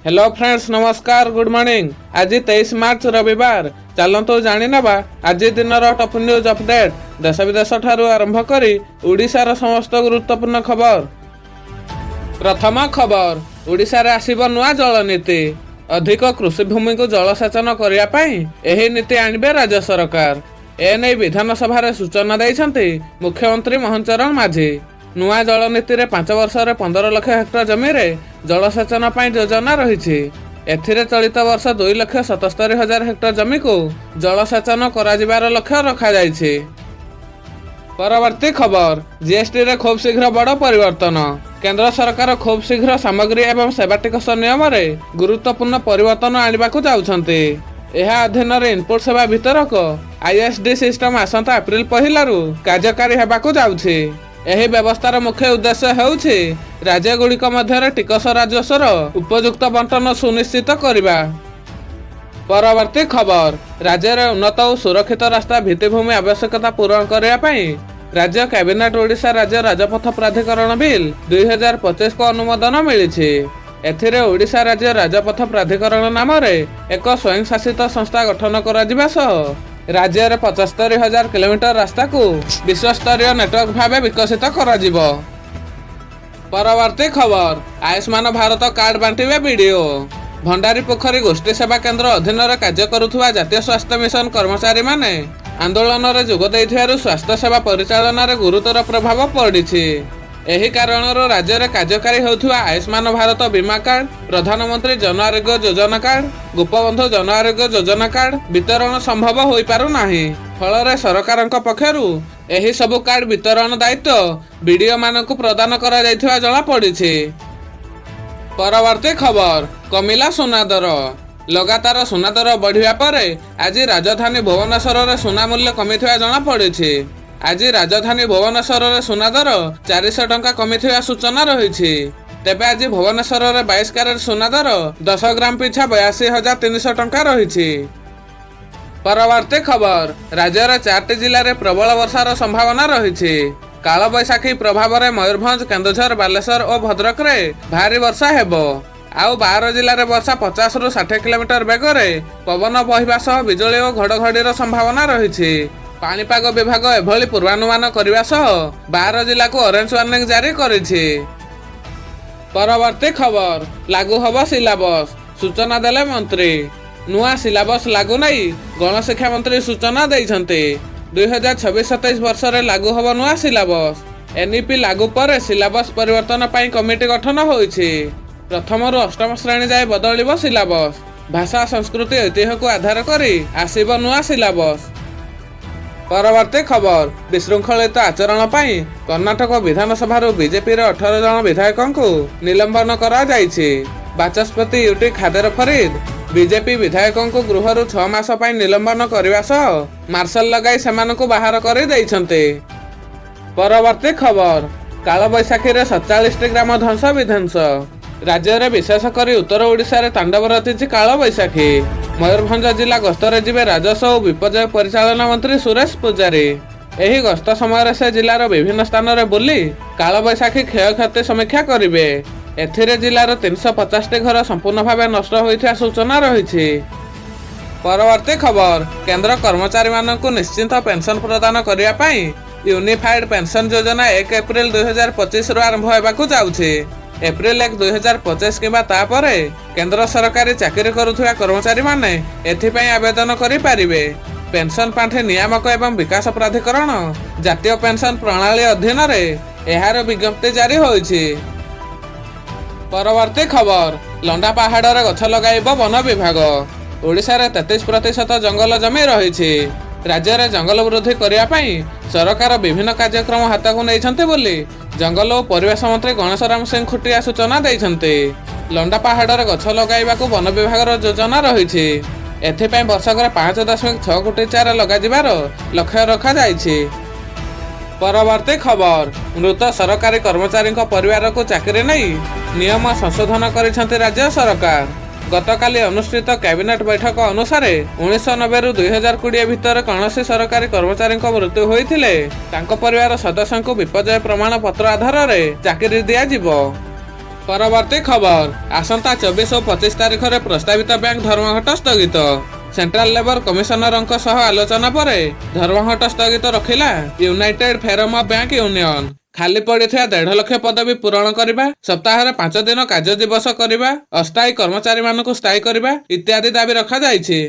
Hello friends नमस्कार good morning. आज 23 मार्च रविवार। चलतु जाणी नवा आज दिन टॉप न्यूज अपडेट देश विदेश ठारू आरंभ करी ओडिशार समस्त गुरुत्वपूर्ण खबर। प्रथम खबर, ओडिशा रे आसीबो नुआ जल नीति। अधिक कृषि भूमि को जलसेचन करिया पई एही नीति आनिबे राज्य सरकार। एने विधानसभा रे सूचना दैछन्ति मुख्यमंत्री मोहन चरण माझी। नुआ जल नीति रे 5 वर्ष रे 15 लाख हेक्टर जमी रे जलसेचन पई योजना रहिछि। एथिरे चलित वर्ष 2,77,000 हेक्टर जमी को जलसेचन कराजिबार लक्ष्य रखा जाइछि। परवर्ती खबर, जीएसटी रे खूब शीघ्र बड़ परिवर्तन। केंद्र सरकार खूब शीघ्र सामग्री एवं सेवा टिकस नियम रे गुरुत्वपूर्ण परिवर्तन आनिबाकू जाउछन्ति। एहा अधीन रे इनपुट सेवा वितरक आईएसडी सिस्टम आसंता अप्रैल 1 रु कार्यकारी हेबाकू जाउछि। एही व्यवस्थार मुख्य उद्देश्य हेउछि राज्य गुड़िक मध्य टिकस राजस्वर उपयुक्त बंटन सुनिश्चित करबा। परवर्ती खबर, राज्य रे उन्नत और सुरक्षित रास्ता भित्तिभूमि आवश्यकता पूरण करबा पई राज्य कैबिनेट ओडिशा राज्य राजपथ प्राधिकरण बिल 2025 को अनुमोदन मिलिछि। एथिरे ओडिशा राज्य राजपथ प्राधिकरण नाम रे एक स्वयं शासित संस्था गठन कराजिबा सह राज्य रे 75,000 किलोमीटर रास्ता को विश्वस्तरीय नेटवर्क भावे विकसित कराजिबो। परवर्ती खबर, आयुष्मान भारत कार्ड बांटिबे वीडियो। भंडारी पोखरी गोष्ठी सेवा केंद्र अधीन रे कार्य करुथुवा जातीय स्वास्थ्य मिशन कर्मचारी माने आंदोलन रे जोग दैथिबारु स्वास्थ्य सेवा परिचालन रे गुरुतर प्रभाव पड़िछि। एही कारणरो राज्य रे कार्यकारी होथुवा आयुष्मान भारत बीमा कार्ड, प्रधानमंत्री जन आरोग्य योजना कार्ड, गोपबंधु जन आरोग्य योजना कार्ड वितरण संभव होई पारु नाही। फल रे सरकारक पक्षरु एही सबु कार्ड वितरण दायित्व बीडीओ मानकु प्रदान करा जायथिवा जला पड़िछि। परवर्ती खबर, कमिला सुना दर। लगातार सुना दर बढ़िया परे आज राजधानी भुवनेश्वर रे सुना मूल्य कमिथिवा जला पड़िछि। आज राजधानी भुवनेश्वर रे सुना दर 400 टंका कमिथिवा सूचना रहिछि। तेबे आज भुवनेश्वर रे 22 कैरेट सुना दर 10 ग्राम पिछा 82,300 टंका रहिछि। परवर्ती खबर, राज्य रे 4टी जिल्ला रे प्रबल वर्षार संभावना रहिछि। काल बैशाखी प्रभाव रे मयूरभंज, केन्दुझर, बालेश्वर और भद्रक रे भारी वर्षा हेबो। आउ 12 जिल्ला रे वर्षा 50 रु 60 किलोमीटर बेग रे पवन बहिबा सह बिजली और घड़घड़ीर संभावना रहिछि। पाणीपाग विभाग एभली पूर्वानुमान करबा सह 12 जिला को ऑरेंज वार्निंग जारी करिछि। परवर्ती खबर, लागू हबो सिलेबस, सूचना देले मंत्री। नुआ सिलेबस लागू नै गणशिक्षा मंत्री सूचना दैछन्ते। 2026-27 वर्ष रे लागू हबो नुआ सिलेबस। एनईपी लागू पर सिलेबस परिवर्तन पई कमिटी गठन होइछि। प्रथम रु 8म श्रेणी जाय बदलिबो सिलेबस। भाषा, संस्कृति, ऐतिह्य को आधार करी आसीबो नुआ सिलेबस। परवर्ती खबर, विशृंखलित आचरण पई कर्णाटक विधानसभा बीजेपी रे 18 जन विधायकों को निलंबन करा जाइछि। बाचस्पति यूटी खादर फरीद बीजेपी विधायकों को गृह रु 6 मास पई निलंबन करबा सह मार्शल लगाई सेमानकु बाहर करि दैछन्ते। परवर्ती खबर, काल बैशाखी रे 47 ग्राम ध्वंस विध्वंस। राज्य रे विशेष करी उत्तर ओडिशा रे तांडव रचिछि काल बैशाखी। मयूरभंज जिला गस्तरे जिबे राजस्व और विपर्यय परिचालन मंत्री सुरेश पुजारी। एही गस्त समय से जिलार विभिन्न स्थान रे बुली काल बैशाखी क्षयक्षति समीक्षा करिवे। एथिरे जिलार 350 घर संपूर्ण भावे नष्ट होइथिया सूचना रहिछि। परवर्ती खबर, केंद्र कर्मचारी मानकु निश्चित पेंशन प्रदान करिया पई यूनिफाइड पेंशन योजना 1 अप्रैल 2025 रु आरंभ हेबाकू जाउछि। एप्रिल 1, 2025 किंबा तापरे केंद्र सरकारी चाकरी करुथुवा कर्मचारी माने एथिपई आवेदन करि पारिबे। पेंशन पांठे नियामक एवं विकास प्राधिकरण जातीय पेंशन प्रणाली अधीन रे एहार विज्ञप्ति जारी होइछि। परवर्ती खबर, लंडा पहाड़ रे गछ लगाइबो वन विभाग। ओडिशा रे 33% जंगल जमी रहिछि। राज्य रे जंगल वृद्धि करिया पई सरकार विभिन्न कार्यक्रम हातकु नैछन्ते बोली जंगल और परिवेश मंत्री गणेश राम सिंह खुटिया सूचना दैछन्ते। लंडा पहाड़ रे गछ लगाइबाकू वन विभागर योजना रहिछि। एथिपई वर्षक 5.6 कोटी चारा लगाजिबार लक्ष्य रखा जाइछि। परवर्ती खबर, मृत सरकारी कर्मचारी परिवार को चाकरी नहीं नियम संशोधन करिसेंते राज्य सरकार। गतकाली अनुष्ठित कैबिनेट बैठक अनुसार 1990 रु 2020 भितर कौनसी सरकारी कर्मचारी मृत्यु होइथिले तांको परिवार सदस्यों को विपर्यय प्रमाण पत्र आधार रे चाकरी दिया जिवो। ପରବର୍ତ୍ତୀ ଖବର ଆସନ୍ତା 24 ଓ 25 ତାରିଖରେ ପ୍ରସ୍ତାବିତ ବ୍ୟାଙ୍କ ଧର୍ମଘଟ ସ୍ଥଗିତ। ସେଣ୍ଟ୍ରାଲ ଲେବର କମିଶନରଙ୍କ ସହ ଆଲୋଚନା ପରେ ଧର୍ମଘଟ ସ୍ଥଗିତ ରଖିଲା ୟୁନାଇଟେଡ ଫେରମ ବ୍ୟାଙ୍କ ୟୁନିୟନ। ଖାଲି ପଡ଼ିଥିବା 1.5 ଲକ୍ଷ ପଦବୀ ପୂରଣ କରିବା, ସପ୍ତାହରେ 5 ଦିନ କାର୍ଯ୍ୟ ଦିବସ କରିବା, ଅସ୍ଥାୟୀ କର୍ମଚାରୀମାନଙ୍କୁ ସ୍ଥାୟୀ କରିବା ଇତ୍ୟାଦି ଦାବି ରଖାଯାଇଛି।